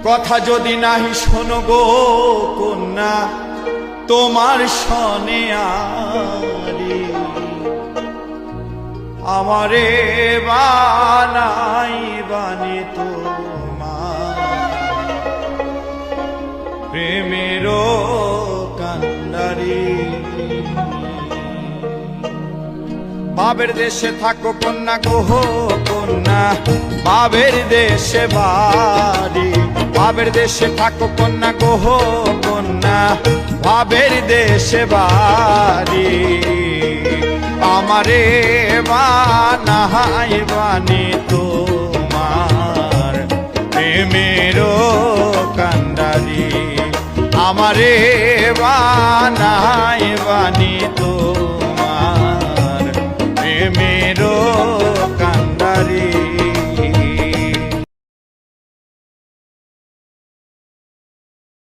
কথা যদি নাহি শোনো গো কন্যা তোমার শনে আরে আমারে বানাই বানি তোমার প্রেমেরও কান্ডারি বাবের দেশে থাকো কন্যা গো কন্যা বাবের দেশে বাড়ি বাবের দেশে থাকো কন্যা গো কন্যা বাবের দেশে বাড়ি আমারে বানাই বানি তোমার প্রেমেরও কান্ডারি আমারে বানাই বানি তো